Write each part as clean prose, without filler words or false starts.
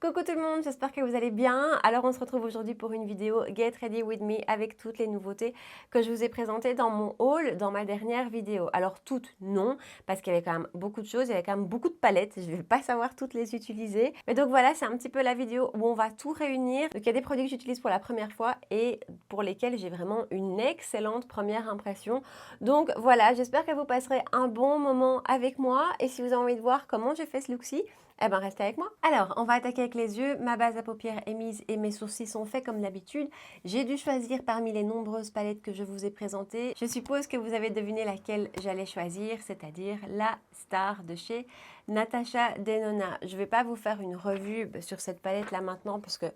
Coucou tout le monde, j'espère que vous allez bien. Alors on se retrouve aujourd'hui pour une vidéo Get Ready With Me avec toutes les nouveautés que je vous ai présentées dans mon haul dans ma dernière vidéo. Alors toutes non, parce qu'il y avait quand même beaucoup de choses, il y avait quand même beaucoup de palettes, je ne vais pas savoir toutes les utiliser. Mais donc voilà, c'est un petit peu la vidéo où on va tout réunir. Donc il y a des produits que j'utilise pour la première fois et pour lesquels j'ai vraiment une excellente première impression. Donc voilà, j'espère que vous passerez un bon moment avec moi et si vous avez envie de voir comment j'ai fait ce look-ci, eh ben restez avec moi. Alors, on va attaquer avec les yeux. Ma base à paupières est mise et mes sourcils sont faits comme d'habitude. J'ai dû choisir parmi les nombreuses palettes que je vous ai présentées. Je suppose que vous avez deviné laquelle j'allais choisir, c'est-à-dire la star de chez Natasha Denona. Je ne vais pas vous faire une revue sur cette palette-là maintenant parce que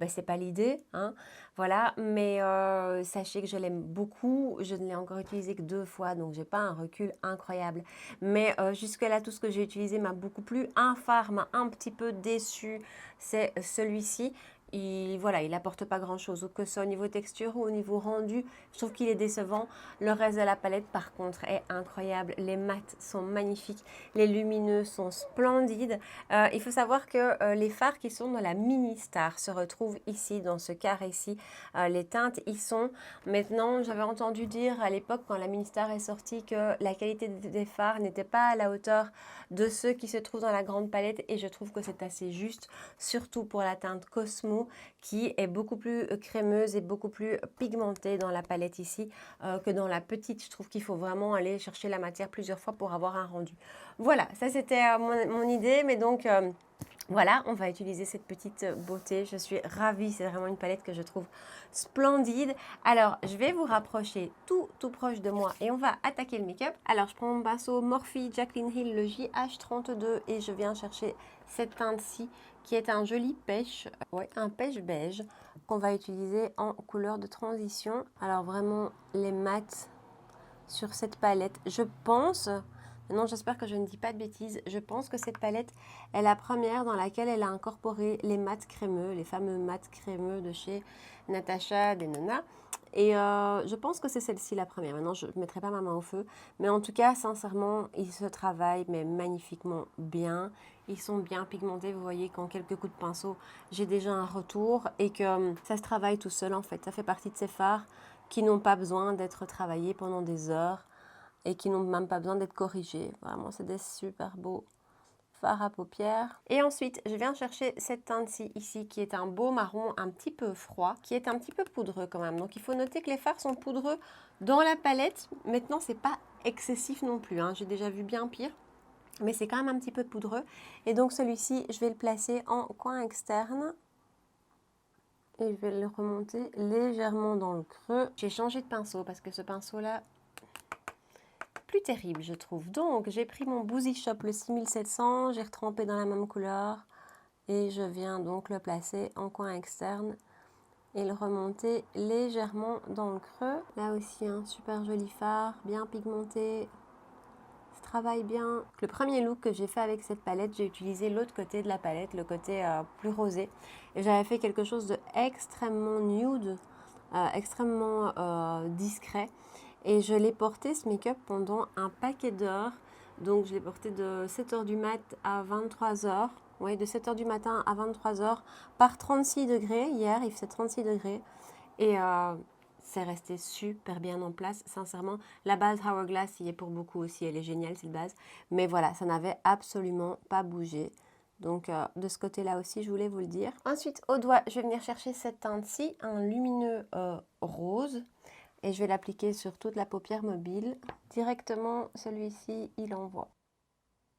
c'est pas l'idée, hein. Voilà, mais sachez que je l'aime beaucoup. Je ne l'ai encore utilisée que 2 fois, donc j'ai pas un recul incroyable. Mais jusque-là, tout ce que j'ai utilisé m'a beaucoup plu. Un phare m'a un petit peu déçu, c'est celui-ci. Voilà, il apporte pas grand-chose, que ce soit au niveau texture ou au niveau rendu. Je trouve qu'il est décevant. Le reste de la palette, par contre, est incroyable. Les mats sont magnifiques. Les lumineux sont splendides. Il faut savoir que les fards qui sont dans la Mini Star se retrouvent ici, dans ce carré-ci. Les teintes y sont. Maintenant, j'avais entendu dire à l'époque, quand la Mini Star est sortie, que la qualité des fards n'était pas à la hauteur de ceux qui se trouvent dans la grande palette. Et je trouve que c'est assez juste, surtout pour la teinte Cosmo, qui est beaucoup plus crémeuse et beaucoup plus pigmentée dans la palette ici que dans la petite. Je trouve qu'il faut vraiment aller chercher la matière plusieurs fois pour avoir un rendu. Voilà, ça c'était mon idée, mais donc voilà, on va utiliser cette petite beauté. Je suis ravie, c'est vraiment une palette que je trouve splendide. Alors, je vais vous rapprocher tout proche de moi et on va attaquer le make-up. Alors, je prends mon pinceau Morphe Jaclyn Hill, le JH32 et je viens chercher cette teinte-ci qui est un joli pêche, un pêche beige qu'on va utiliser en couleur de transition. Alors, vraiment, les mats sur cette palette, je pense... Maintenant, j'espère que je ne dis pas de bêtises. Je pense que cette palette est la première dans laquelle elle a incorporé les mats crémeux, les fameux mats crémeux de chez Natasha Denona. Et je pense que c'est celle-ci la première. Maintenant, je ne mettrai pas ma main au feu. Mais en tout cas, sincèrement, ils se travaillent mais magnifiquement bien. Ils sont bien pigmentés. Vous voyez qu'en quelques coups de pinceau, j'ai déjà un retour. Et que ça se travaille tout seul en fait. Ça fait partie de ces fards qui n'ont pas besoin d'être travaillés pendant des heures et qui n'ont même pas besoin d'être corrigés. Vraiment, c'est des super beaux fards à paupières. Et ensuite, je viens chercher cette teinte-ci ici, qui est un beau marron un petit peu froid, qui est un petit peu poudreux quand même. Donc, il faut noter que les fards sont poudreux dans la palette. Maintenant, c'est pas excessif non plus, hein. J'ai déjà vu bien pire, mais c'est quand même un petit peu poudreux. Et donc, celui-ci, je vais le placer en coin externe. Et je vais le remonter légèrement dans le creux. J'ai changé de pinceau parce que ce pinceau-là, plus terrible je trouve. Donc j'ai pris mon Boozy Shop le 6700, j'ai retrempé dans la même couleur et je viens donc le placer en coin externe et le remonter légèrement dans le creux. Là aussi un super joli fard, bien pigmenté, ça travaille bien. Le premier look que j'ai fait avec cette palette, j'ai utilisé l'autre côté de la palette, le côté plus rosé, et j'avais fait quelque chose de extrêmement nude, extrêmement discret. Et je l'ai porté ce make-up pendant un paquet d'heures. Donc je l'ai porté de 7h du mat à 23h. Oui, de 7h du matin à 23h par 36 degrés. Hier, il faisait 36 degrés. Et c'est resté super bien en place. Sincèrement, la base Hourglass y est pour beaucoup aussi. Elle est géniale, cette base. Mais voilà, ça n'avait absolument pas bougé. Donc de ce côté-là aussi, je voulais vous le dire. Ensuite, au doigt, je vais venir chercher cette teinte-ci, un lumineux rose. Et je vais l'appliquer sur toute la paupière mobile. Directement, celui-ci, il envoie.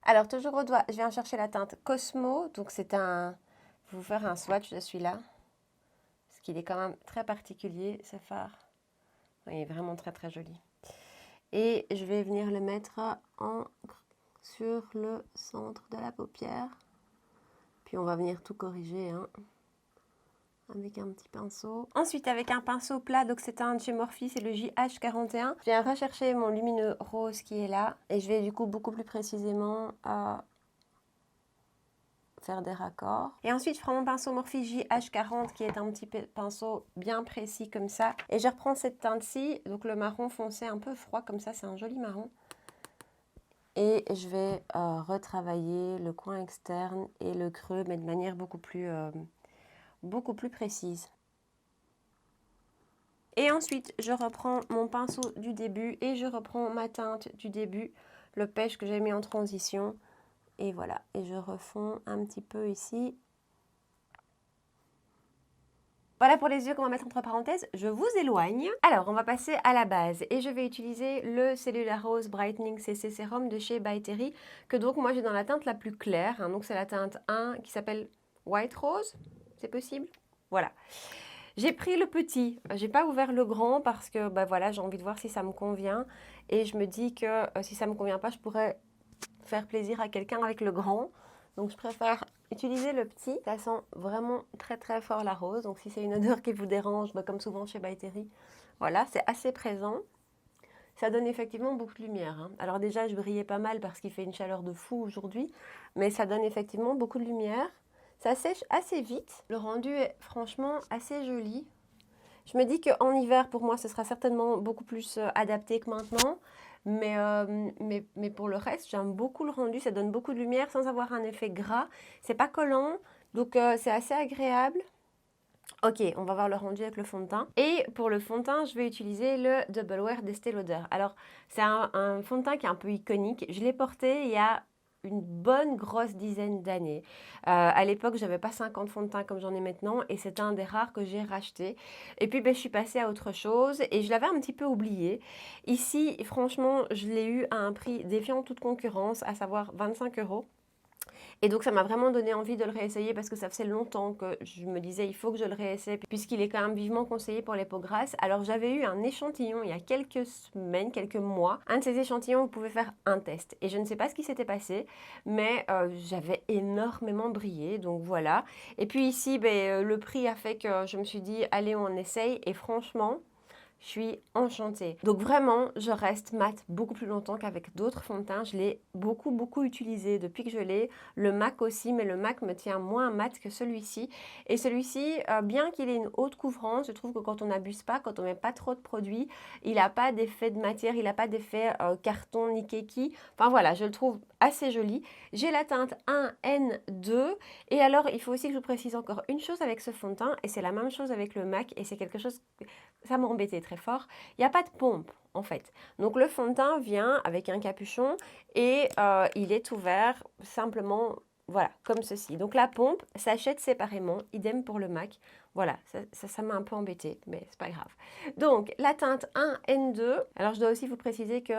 Alors, toujours au doigt, je viens chercher la teinte Cosmo. Donc, c'est un... Je vais vous faire un swatch de celui-là. Parce qu'il est quand même très particulier, ce phare. Il est vraiment très, très joli. Et je vais venir le mettre sur le centre de la paupière. Puis, on va venir tout corriger, hein, avec un petit pinceau. Ensuite, avec un pinceau plat, donc c'est un de chez Morphe, c'est le JH41. Je viens rechercher mon lumineux rose qui est là. Et je vais du coup beaucoup plus précisément faire des raccords. Et ensuite, je prends mon pinceau Morphe JH40 qui est un petit pinceau bien précis comme ça. Et je reprends cette teinte-ci, donc le marron foncé un peu froid comme ça, c'est un joli marron. Et je vais retravailler le coin externe et le creux, mais de manière beaucoup plus précise. Et ensuite, je reprends mon pinceau du début et je reprends ma teinte du début, le pêche que j'ai mis en transition. Et voilà, et je refonds un petit peu ici. Voilà pour les yeux qu'on va mettre entre parenthèses, je vous éloigne. Alors, on va passer à la base et je vais utiliser le Cellular Rose Brightening CC Serum de chez By Terry, que donc moi j'ai dans la teinte la plus claire, hein, donc c'est la teinte 1 qui s'appelle White Rose, c'est possible? Voilà. J'ai pris le petit, j'ai pas ouvert le grand parce que bah voilà, j'ai envie de voir si ça me convient et je me dis que si ça me convient pas, je pourrais faire plaisir à quelqu'un avec le grand. Donc je préfère utiliser le petit. Ça sent vraiment très très fort la rose. Donc si c'est une odeur qui vous dérange, bah, comme souvent chez By Terry, voilà, c'est assez présent. Ça donne effectivement beaucoup de lumière, hein. Alors déjà, je brillais pas mal parce qu'il fait une chaleur de fou aujourd'hui, mais ça donne effectivement beaucoup de lumière. Ça sèche assez vite. Le rendu est franchement assez joli. Je me dis qu'en hiver, pour moi, ce sera certainement beaucoup plus adapté que maintenant. Mais pour le reste, j'aime beaucoup le rendu. Ça donne beaucoup de lumière sans avoir un effet gras. C'est pas collant, donc c'est assez agréable. Ok, on va voir le rendu avec le fond de teint. Et pour le fond de teint, je vais utiliser le Double Wear d'Estée Lauder. Alors, c'est un fond de teint qui est un peu iconique. Je l'ai porté il y a une bonne grosse dizaine d'années. À l'époque, j'avais pas 50 fonds de teint comme j'en ai maintenant et c'est un des rares que j'ai racheté. Et puis, ben, je suis passée à autre chose et je l'avais un petit peu oublié. Ici, franchement, je l'ai eu à un prix défiant toute concurrence, à savoir 25 €. Et donc ça m'a vraiment donné envie de le réessayer parce que ça faisait longtemps que je me disais il faut que je le réessaye puisqu'il est quand même vivement conseillé pour les peaux grasses. Alors j'avais eu un échantillon il y a quelques semaines, quelques mois. Un de ces échantillons, vous pouvez faire un test. Et je ne sais pas ce qui s'était passé, mais j'avais énormément brillé. Donc voilà. Et puis ici, ben, le prix a fait que je me suis dit allez on essaye. Et franchement, je suis enchantée. Donc vraiment, je reste mat beaucoup plus longtemps qu'avec d'autres fonds de teint. Je l'ai beaucoup utilisé depuis que je l'ai. Le MAC aussi, mais le MAC me tient moins mat que celui-ci. Et celui-ci, bien qu'il ait une haute couvrance, je trouve que quand on n'abuse pas, quand on met pas trop de produits, il n'a pas d'effet de matière, il n'a pas d'effet carton ni keki. Enfin voilà, je le trouve assez joli. J'ai la teinte 1N2. Et alors, il faut aussi que je vous précise encore une chose avec ce fond de teint, et c'est la même chose avec le MAC, et c'est quelque chose... Ça m'embêtait très fort. Il n'y a pas de pompe en fait. Donc le fond de teint vient avec un capuchon et il est ouvert simplement, voilà, comme ceci. Donc la pompe s'achète séparément, idem pour le MAC. Voilà, ça m'a un peu embêté, mais c'est pas grave. Donc la teinte 1N2. Alors je dois aussi vous préciser que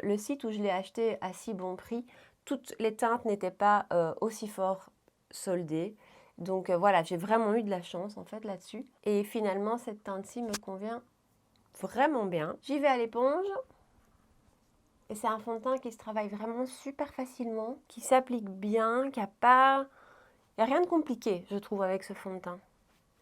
le site où je l'ai acheté à si bon prix, toutes les teintes n'étaient pas aussi fort soldées. Donc voilà, j'ai vraiment eu de la chance en fait là-dessus. Et finalement, cette teinte-ci me convient vraiment bien. J'y vais à l'éponge. Et c'est un fond de teint qui se travaille vraiment super facilement, qui s'applique bien, qui a pas... Il n'y a rien de compliqué, je trouve, avec ce fond de teint.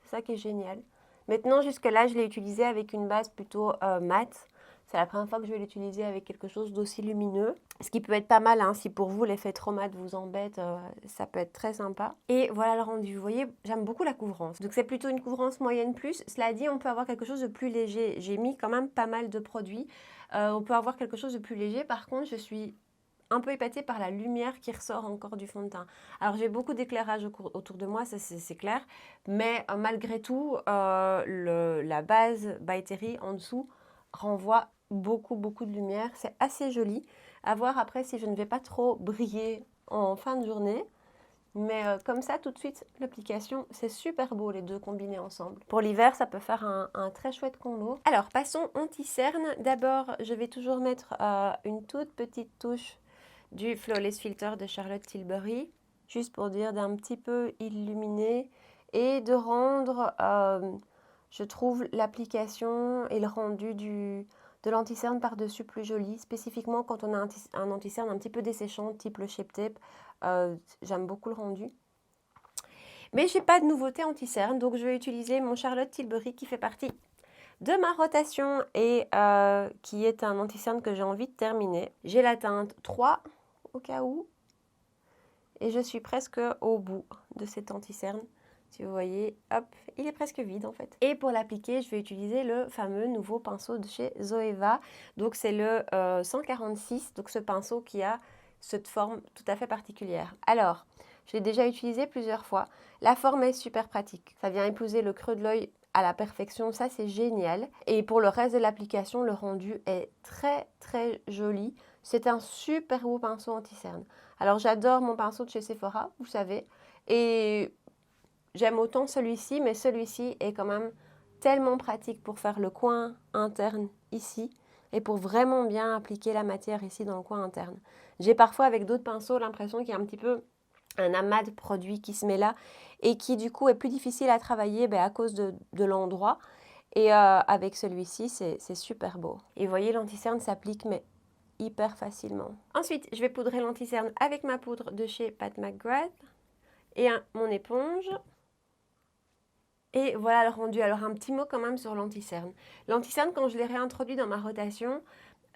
C'est ça qui est génial. Maintenant, jusque-là, je l'ai utilisé avec une base plutôt mate. C'est la première fois que je vais l'utiliser avec quelque chose d'aussi lumineux. Ce qui peut être pas mal, hein, si pour vous l'effet trop mat vous embête, ça peut être très sympa. Et voilà le rendu. Vous voyez, j'aime beaucoup la couvrance. Donc c'est plutôt une couvrance moyenne plus. Cela dit, on peut avoir quelque chose de plus léger. J'ai mis quand même pas mal de produits. On peut avoir quelque chose de plus léger. Par contre, je suis un peu épatée par la lumière qui ressort encore du fond de teint. Alors j'ai beaucoup d'éclairage autour de moi, ça c'est clair, mais malgré tout, la base By Terry en dessous renvoie beaucoup de lumière. C'est assez joli. À voir après si je ne vais pas trop briller en fin de journée. Mais comme ça, tout de suite, l'application, c'est super beau les deux combinés ensemble. Pour l'hiver, ça peut faire un très chouette combo. Alors, passons anti-cerne. D'abord, je vais toujours mettre une toute petite touche du Flawless Filter de Charlotte Tilbury, juste pour dire d'un petit peu illuminer et de rendre, je trouve, l'application et le rendu de l'anti-cerne par-dessus plus joli, spécifiquement quand on a un anti-cerne un petit peu desséchant, type le Shape Tape. J'aime beaucoup le rendu. Mais je n'ai pas de nouveauté anti-cerne, donc je vais utiliser mon Charlotte Tilbury qui fait partie de ma rotation et qui est un anti-cerne que j'ai envie de terminer. J'ai la teinte 3 au cas où et je suis presque au bout de cet anti-cerne. Si vous voyez, hop, il est presque vide en fait. Et pour l'appliquer, je vais utiliser le fameux nouveau pinceau de chez Zoeva. Donc c'est le 146, donc ce pinceau qui a cette forme tout à fait particulière. Alors, je l'ai déjà utilisé plusieurs fois. La forme est super pratique. Ça vient épouser le creux de l'œil à la perfection, ça c'est génial. Et pour le reste de l'application, le rendu est très très joli. C'est un super beau pinceau anti-cerne. Alors j'adore mon pinceau de chez Sephora, vous savez. Et j'aime autant celui-ci, mais celui-ci est quand même tellement pratique pour faire le coin interne ici et pour vraiment bien appliquer la matière ici dans le coin interne. J'ai parfois avec d'autres pinceaux l'impression qu'il y a un petit peu un amas de produits qui se met là et qui du coup est plus difficile à travailler à cause de l'endroit. Et avec celui-ci, c'est super beau. Et vous voyez, l'anti-cerne s'applique mais hyper facilement. Ensuite, je vais poudrer l'anti-cerne avec ma poudre de chez Pat McGrath et mon éponge. Et voilà le rendu. Alors un petit mot quand même sur l'anti-cerne. L'anti-cerne, quand je l'ai réintroduit dans ma rotation,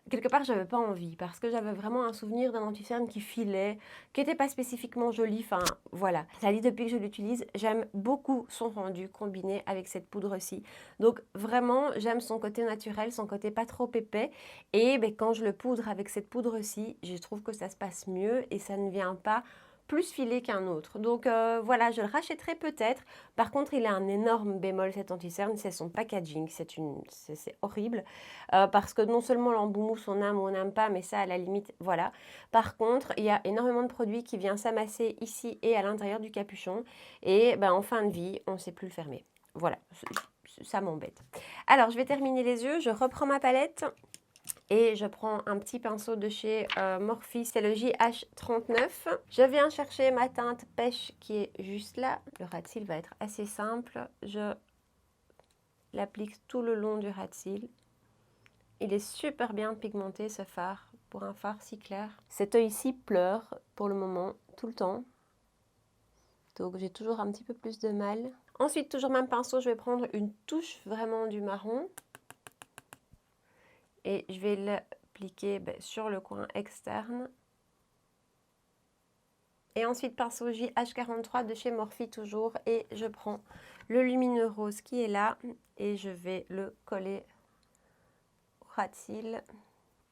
quelque part, j'avais pas envie parce que j'avais vraiment un souvenir d'un anti-cerne qui filait, qui n'était pas spécifiquement joli. Enfin, voilà. Ça dit, depuis que je l'utilise, j'aime beaucoup son rendu combiné avec cette poudre-ci. Donc, vraiment, j'aime son côté naturel, son côté pas trop épais. Et quand je le poudre avec cette poudre-ci, je trouve que ça se passe mieux et ça ne vient pas plus filé qu'un autre. Donc voilà, je le rachèterai peut-être. Par contre, il a un énorme bémol cet anti-cerne, c'est son packaging. C'est horrible parce que non seulement l'emboumousse on aime ou on n'aime pas, mais ça à la limite, voilà. Par contre, il y a énormément de produits qui viennent s'amasser ici et à l'intérieur du capuchon. Et en fin de vie, on ne sait plus le fermer. Voilà, ça m'embête. Alors, je vais terminer les yeux. Je reprends ma palette. Et je prends un petit pinceau de chez Morphe, c'est le JH39. Je viens chercher ma teinte pêche qui est juste là. Le ras de cils va être assez simple. Je l'applique tout le long du ras de cils. Il est super bien pigmenté ce fard, pour un fard si clair. Cet œil-ci pleure pour le moment, tout le temps. Donc j'ai toujours un petit peu plus de mal. Ensuite, toujours même pinceau, je vais prendre une touche vraiment du marron. Et je vais l'appliquer sur le coin externe. Et ensuite, pinceau JH43 de chez Morphe toujours. Et je prends le lumineux rose qui est là. Et je vais le coller au ras de cils.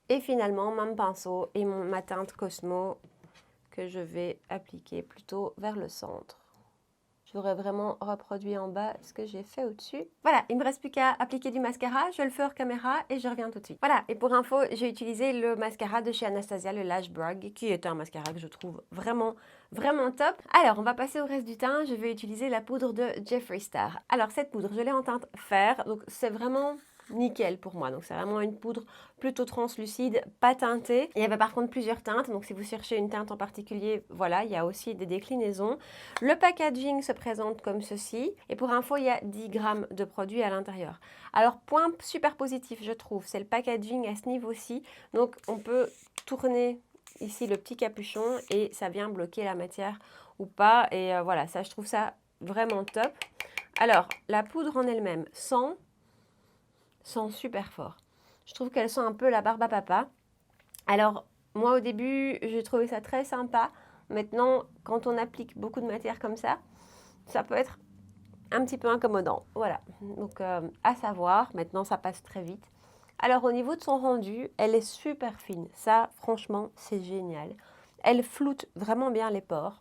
Et finalement, mon pinceau et ma teinte Cosmo que je vais appliquer plutôt vers le centre. J'aurais vraiment reproduit en bas ce que j'ai fait au-dessus. Voilà, il ne me reste plus qu'à appliquer du mascara. Je le fais hors caméra et je reviens tout de suite. Voilà, et pour info, j'ai utilisé le mascara de chez Anastasia, le Lash Brag, qui est un mascara que je trouve vraiment, vraiment top. Alors, on va passer au reste du teint. Je vais utiliser la poudre de Jeffree Star. Alors, cette poudre, je l'ai en teinte fer, donc c'est vraiment nickel pour moi. Donc c'est vraiment une poudre plutôt translucide, pas teintée. Il y avait par contre plusieurs teintes, donc si vous cherchez une teinte en particulier, voilà, il y a aussi des déclinaisons. Le packaging se présente comme ceci. Et pour info, il y a 10 grammes de produit à l'intérieur. Alors, point super positif, je trouve, c'est le packaging à ce niveau-ci. Donc on peut tourner ici le petit capuchon et ça vient bloquer la matière ou pas. Et voilà, ça, je trouve ça vraiment top. Alors, la poudre en elle-même sent super fort. Je trouve qu'elle sent un peu la barbe à papa. Alors, moi au début, j'ai trouvé ça très sympa. Maintenant, quand on applique beaucoup de matière comme ça peut être un petit peu incommodant. Voilà, donc à savoir, maintenant ça passe très vite. Alors au niveau de son rendu, elle est super fine. Ça, franchement, c'est génial. Elle floute vraiment bien les pores.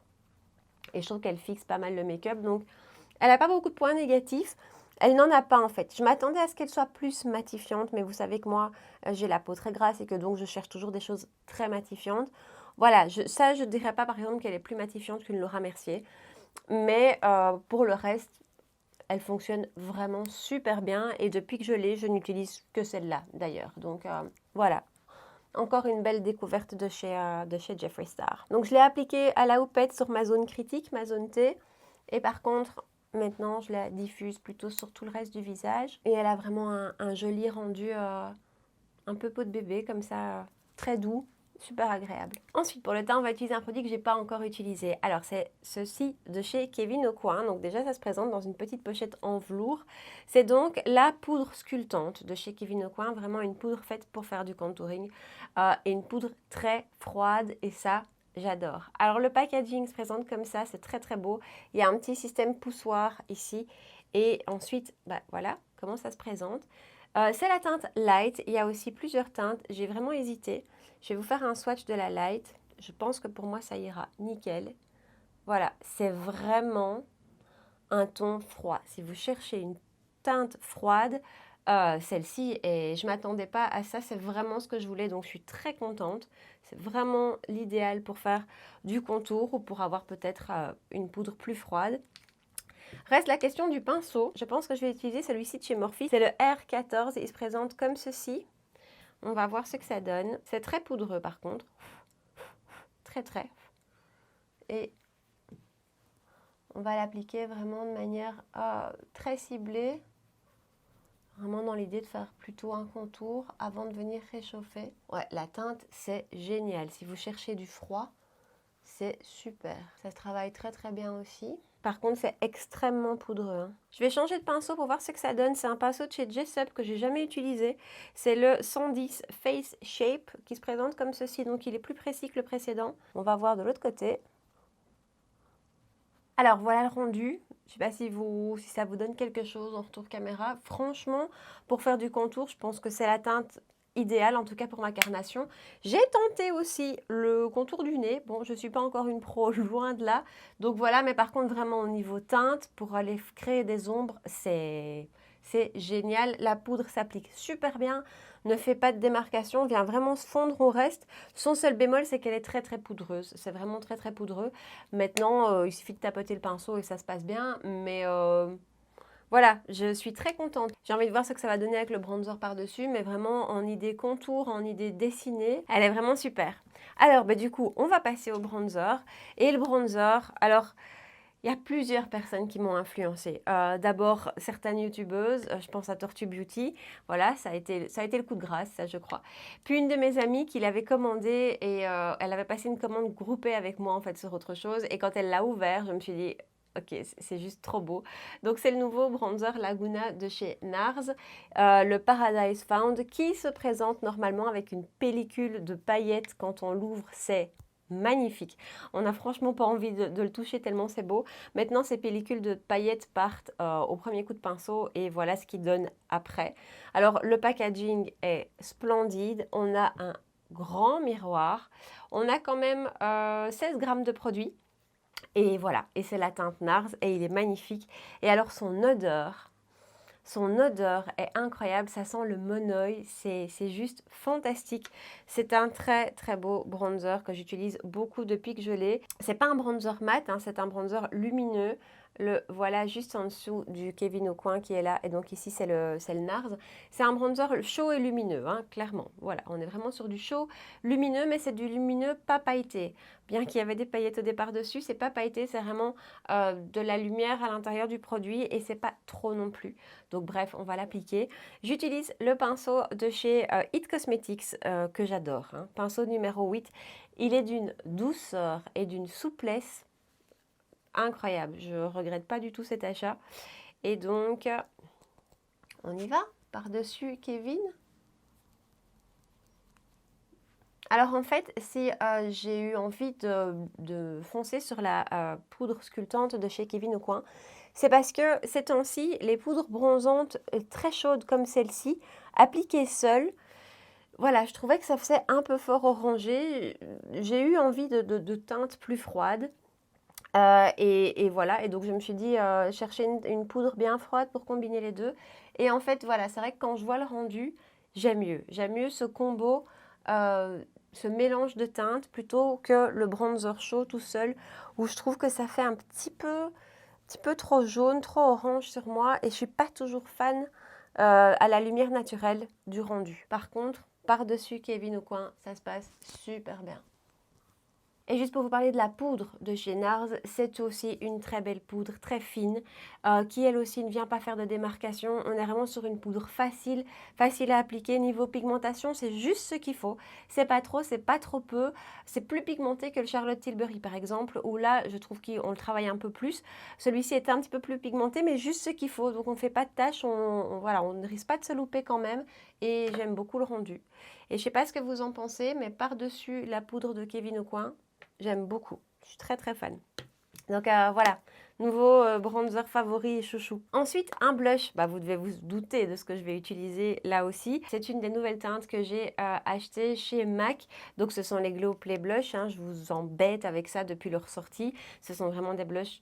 Et je trouve qu'elle fixe pas mal le make-up. Donc, elle n'a pas beaucoup de points négatifs. Elle n'en a pas en fait. Je m'attendais à ce qu'elle soit plus matifiante, mais vous savez que moi, j'ai la peau très grasse et que donc je cherche toujours des choses très matifiantes. Voilà, je ne dirais pas par exemple qu'elle est plus matifiante qu'une Laura Mercier. Mais pour le reste, elle fonctionne vraiment super bien. Et depuis que je l'ai, je n'utilise que celle-là d'ailleurs. Donc voilà. Encore une belle découverte de chez Jeffree Star. Donc je l'ai appliquée à la houppette sur ma zone critique, ma zone T. Et par contre, maintenant, je la diffuse plutôt sur tout le reste du visage. Et elle a vraiment un joli rendu, un peu peau de bébé, comme ça, très doux, super agréable. Ensuite, pour le teint, on va utiliser un produit que je n'ai pas encore utilisé. Alors, c'est ceci de chez Kevyn Aucoin. Donc déjà, ça se présente dans une petite pochette en velours. C'est donc la poudre sculptante de chez Kevyn Aucoin. Vraiment une poudre faite pour faire du contouring. Et une poudre très froide. Et ça, j'adore. Alors le packaging se présente comme ça, c'est très très beau. Il y a un petit système poussoir ici. Et ensuite, bah, voilà comment ça se présente. C'est la teinte Light. Il y a aussi plusieurs teintes. J'ai vraiment hésité. Je vais vous faire un swatch de la Light. Je pense que pour moi, ça ira nickel. Voilà, c'est vraiment un ton froid. Si vous cherchez une teinte froide, celle-ci, et je ne m'attendais pas à ça, c'est vraiment ce que je voulais, donc je suis très contente. C'est vraiment l'idéal pour faire du contour ou pour avoir peut-être une poudre plus froide. Reste la question du pinceau. Je pense que je vais utiliser celui-ci de chez Morphe. C'est le R14, il se présente comme ceci. On va voir ce que ça donne. C'est très poudreux par contre. Très très. Et on va l'appliquer vraiment de manière très ciblée. Vraiment dans l'idée de faire plutôt un contour avant de venir réchauffer. Ouais, la teinte, c'est génial. Si vous cherchez du froid, c'est super. Ça se travaille très très bien aussi. Par contre, c'est extrêmement poudreux. Hein. Je vais changer de pinceau pour voir ce que ça donne. C'est un pinceau de chez Jessup que j'ai jamais utilisé. C'est le 110 Face Shape qui se présente comme ceci. Donc, il est plus précis que le précédent. On va voir de l'autre côté. Alors, voilà le rendu. Je ne sais pas si ça vous donne quelque chose en retour caméra. Franchement, pour faire du contour, je pense que c'est la teinte idéal, en tout cas pour ma carnation. J'ai tenté aussi le contour du nez. Bon, je ne suis pas encore une pro, loin de là. Donc voilà, mais par contre, vraiment au niveau teinte, pour aller créer des ombres, c'est génial. La poudre s'applique super bien, ne fait pas de démarcation, vient vraiment se fondre au reste. Son seul bémol, c'est qu'elle est très très poudreuse. C'est vraiment très très poudreux. Maintenant, il suffit de tapoter le pinceau et ça se passe bien. Mais voilà, je suis très contente. J'ai envie de voir ce que ça va donner avec le bronzer par-dessus, mais vraiment en idée contour, en idée dessinée, elle est vraiment super. Alors, bah, du coup, on va passer au bronzer. Et le bronzer, alors, il y a plusieurs personnes qui m'ont influencée. D'abord, certaines youtubeuses, je pense à Tortue Beauty. Voilà, ça a été le coup de grâce, ça je crois. Puis une de mes amies qui l'avait commandé et elle avait passé une commande groupée avec moi en fait sur autre chose. Et quand elle l'a ouvert, je me suis dit... Ok, c'est juste trop beau. Donc, c'est le nouveau bronzer Laguna de chez NARS, le Paradise Found, qui se présente normalement avec une pellicule de paillettes. Quand on l'ouvre, c'est magnifique. On n'a franchement pas envie de le toucher tellement c'est beau. Maintenant, ces pellicules de paillettes partent au premier coup de pinceau et voilà ce qu'ils donnent après. Alors, le packaging est splendide. On a un grand miroir. On a quand même 16 grammes de produit. Et voilà, et c'est la teinte NARS et il est magnifique. Et alors son odeur est incroyable, ça sent le monoï, c'est juste fantastique. C'est un très très beau bronzer que j'utilise beaucoup depuis que je l'ai. C'est pas un bronzer mat, hein, c'est un bronzer lumineux. Le voilà juste en dessous du Kevyn Aucoin qui est là. Et donc ici, c'est le NARS. C'est un bronzer chaud et lumineux, hein, clairement. Voilà, on est vraiment sur du chaud lumineux, mais c'est du lumineux pas pailleté. Bien qu'il y avait des paillettes au départ dessus, c'est pas pailleté, c'est vraiment de la lumière à l'intérieur du produit et c'est pas trop non plus. Donc bref, on va l'appliquer. J'utilise le pinceau de chez It Cosmetics que j'adore. Hein. Pinceau numéro 8. Il est d'une douceur et d'une souplesse incroyable. Je ne regrette pas du tout cet achat. Et donc, on y va. Par-dessus Kevyn. Alors en fait, si j'ai eu envie de foncer sur la poudre sculptante de chez Kevyn Aucoin, c'est parce que ces temps-ci, les poudres bronzantes très chaudes comme celle-ci, appliquées seules, voilà, je trouvais que ça faisait un peu fort orangé. J'ai eu envie de teintes plus froides. Et voilà, et donc je me suis dit chercher une poudre bien froide pour combiner les deux. Et en fait, voilà, c'est vrai que quand je vois le rendu, j'aime mieux. J'aime mieux ce combo, ce mélange de teintes plutôt que le bronzer chaud tout seul, où je trouve que ça fait un petit peu trop jaune, trop orange sur moi, et je suis pas toujours fan à la lumière naturelle du rendu. Par contre, par-dessus Kevyn Aucoin, ça se passe super bien. Et juste pour vous parler de la poudre de chez NARS, c'est aussi une très belle poudre, très fine, qui elle aussi ne vient pas faire de démarcation. On est vraiment sur une poudre facile à appliquer. Niveau pigmentation, c'est juste ce qu'il faut. C'est pas trop, c'est pas trop peu. C'est plus pigmenté que le Charlotte Tilbury par exemple, où là, je trouve qu'on le travaille un peu plus. Celui-ci est un petit peu plus pigmenté, mais juste ce qu'il faut. Donc on ne fait pas de taches, voilà, on ne risque pas de se louper quand même. Et j'aime beaucoup le rendu. Et je ne sais pas ce que vous en pensez, mais par-dessus la poudre de Kevyn Aucoin, J'aime beaucoup. Je suis très très fan. Donc voilà, nouveau bronzer favori et chouchou. Ensuite, un blush. Bah, vous devez vous douter de ce que je vais utiliser là aussi. C'est une des nouvelles teintes que j'ai achetées chez MAC. Donc ce sont les Glow Play Blush. Hein. Je vous embête avec ça depuis leur sortie. Ce sont vraiment des blushs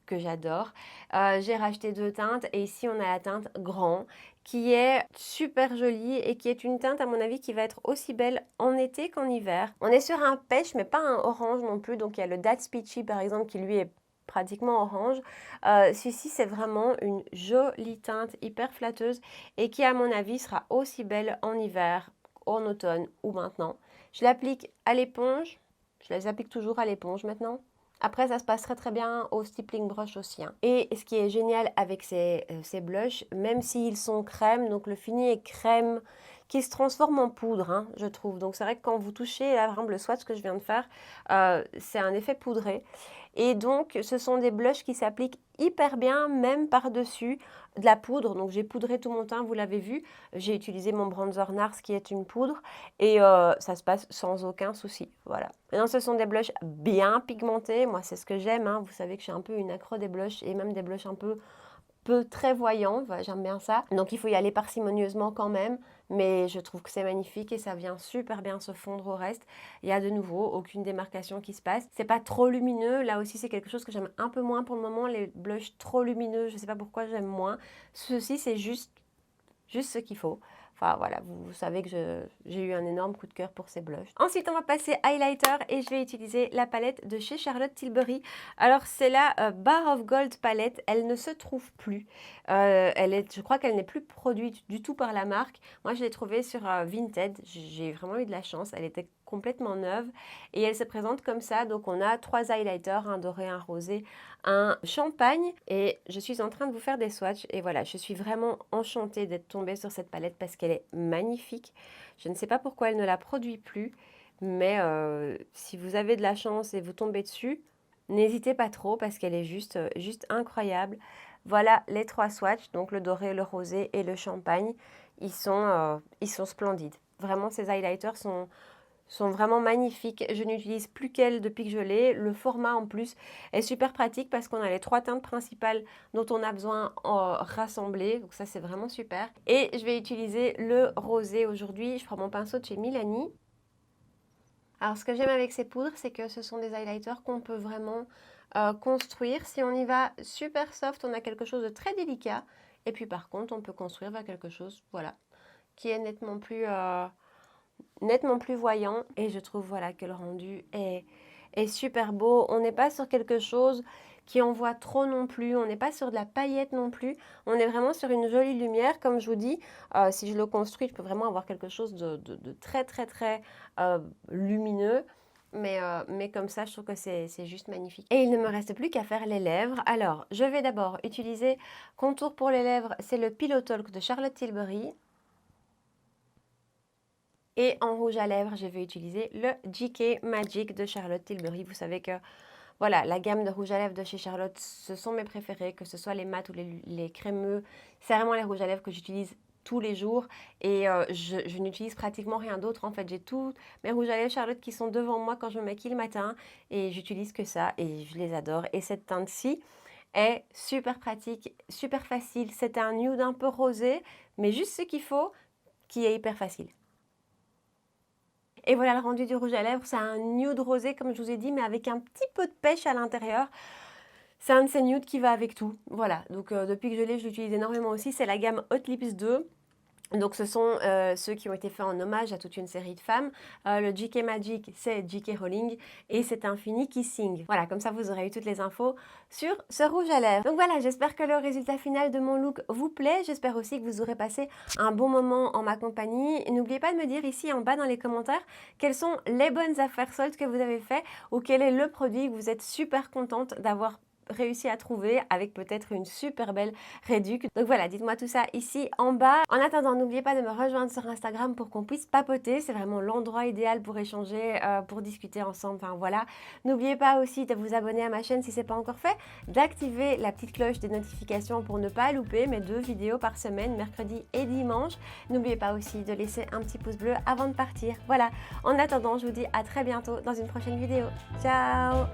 que j'adore. J'ai racheté 2 teintes et ici on a la teinte Grand qui est super jolie et qui est une teinte à mon avis qui va être aussi belle en été qu'en hiver. On est sur un pêche mais pas un orange non plus, donc il y a le That's Peachy par exemple qui lui est pratiquement orange. Celui-ci c'est vraiment une jolie teinte hyper flatteuse et qui à mon avis sera aussi belle en hiver, en automne ou maintenant. Je l'applique à l'éponge, je les applique toujours à l'éponge maintenant. Après, ça se passe très très bien au stippling brush aussi. Hein. Et ce qui est génial avec ces blushs, même s'ils sont crème, donc le fini est crème qui se transforme en poudre, hein, je trouve. Donc c'est vrai que quand vous touchez, là, par exemple, le swatch que je viens de faire, c'est un effet poudré. Et donc, ce sont des blushs qui s'appliquent hyper bien, même par-dessus de la poudre. Donc, j'ai poudré tout mon teint, vous l'avez vu. J'ai utilisé mon bronzer NARS qui est une poudre et ça se passe sans aucun souci. Voilà. Maintenant, ce sont des blushs bien pigmentés. Moi, c'est ce que j'aime. Hein. Vous savez que je suis un peu une accro des blushs et même des blushs un peu très voyants. Voilà, j'aime bien ça. Donc, il faut y aller parcimonieusement quand même. Mais je trouve que c'est magnifique et ça vient super bien se fondre au reste. Il y a de nouveau aucune démarcation qui se passe. C'est pas trop lumineux. Là aussi, c'est quelque chose que j'aime un peu moins pour le moment. Les blushs trop lumineux, je sais pas pourquoi j'aime moins. Ceci, c'est juste ce qu'il faut. Enfin voilà, vous savez que j'ai eu un énorme coup de cœur pour ces blushs. Ensuite, on va passer highlighter et je vais utiliser la palette de chez Charlotte Tilbury. Alors, c'est la Bar of Gold palette. Elle ne se trouve plus. Je crois qu'elle n'est plus produite du tout par la marque. Moi, je l'ai trouvée sur Vinted. J'ai vraiment eu de la chance. Elle était complètement neuve et elle se présente comme ça. Donc, on a 3 highlighters, un doré, un rosé, un champagne et je suis en train de vous faire des swatchs et voilà, je suis vraiment enchantée d'être tombée sur cette palette parce qu'elle est magnifique. Je ne sais pas pourquoi elle ne la produit plus, mais si vous avez de la chance et vous tombez dessus, n'hésitez pas trop parce qu'elle est juste incroyable. Voilà les 3 swatchs, donc le doré, le rosé et le champagne. Ils sont splendides. Vraiment, ces highlighters sont vraiment magnifiques. Je n'utilise plus qu'elles depuis que je l'ai. Le format en plus est super pratique parce qu'on a les 3 teintes principales dont on a besoin rassemblées. Donc ça, c'est vraiment super. Et je vais utiliser le rosé aujourd'hui. Je prends mon pinceau de chez Milani. Alors ce que j'aime avec ces poudres, c'est que ce sont des highlighters qu'on peut vraiment construire. Si on y va super soft, on a quelque chose de très délicat. Et puis par contre, on peut construire vers quelque chose, voilà, qui est nettement plus voyant et je trouve voilà que le rendu est super beau. On n'est pas sur quelque chose qui envoie trop non plus, on n'est pas sur de la paillette non plus, on est vraiment sur une jolie lumière. Comme je vous dis, si je le construis, je peux vraiment avoir quelque chose de très très très lumineux. Mais comme ça, je trouve que c'est juste magnifique. Et il ne me reste plus qu'à faire les lèvres. Alors, je vais d'abord utiliser contour pour les lèvres, c'est le Pillow Talk de Charlotte Tilbury. Et en rouge à lèvres, je vais utiliser le GK Magic de Charlotte Tilbury. Vous savez que voilà, la gamme de rouge à lèvres de chez Charlotte, ce sont mes préférés, que ce soit les mat ou les crémeux. C'est vraiment les rouges à lèvres que j'utilise tous les jours et je n'utilise pratiquement rien d'autre. En fait, j'ai tous mes rouges à lèvres Charlotte qui sont devant moi quand je me maquille le matin et j'utilise que ça et je les adore. Et cette teinte-ci est super pratique, super facile. C'est un nude un peu rosé, mais juste ce qu'il faut, qui est hyper facile. Et voilà le rendu du rouge à lèvres, c'est un nude rosé comme je vous ai dit, mais avec un petit peu de pêche à l'intérieur. C'est un de ces nudes qui va avec tout. Voilà, donc depuis que je l'ai, je l'utilise énormément aussi. C'est la gamme Hot Lips 2. Donc ce sont ceux qui ont été faits en hommage à toute une série de femmes. Le GK Magic, c'est GK Rowling et c'est Infinity Kissing. Voilà, comme ça vous aurez eu toutes les infos sur ce rouge à lèvres. Donc voilà, j'espère que le résultat final de mon look vous plaît. J'espère aussi que vous aurez passé un bon moment en ma compagnie. N'oubliez pas de me dire ici en bas dans les commentaires quelles sont les bonnes affaires soldes que vous avez fait ou quel est le produit que vous êtes super contente d'avoir réussi à trouver avec peut-être une super belle réduc. Donc voilà, dites-moi tout ça ici en bas. En attendant, n'oubliez pas de me rejoindre sur Instagram pour qu'on puisse papoter. C'est vraiment l'endroit idéal pour échanger, pour discuter ensemble. Enfin voilà. N'oubliez pas aussi de vous abonner à ma chaîne si ce n'est pas encore fait, d'activer la petite cloche des notifications pour ne pas louper mes 2 vidéos par semaine, mercredi et dimanche. N'oubliez pas aussi de laisser un petit pouce bleu avant de partir. Voilà. En attendant, je vous dis à très bientôt dans une prochaine vidéo. Ciao!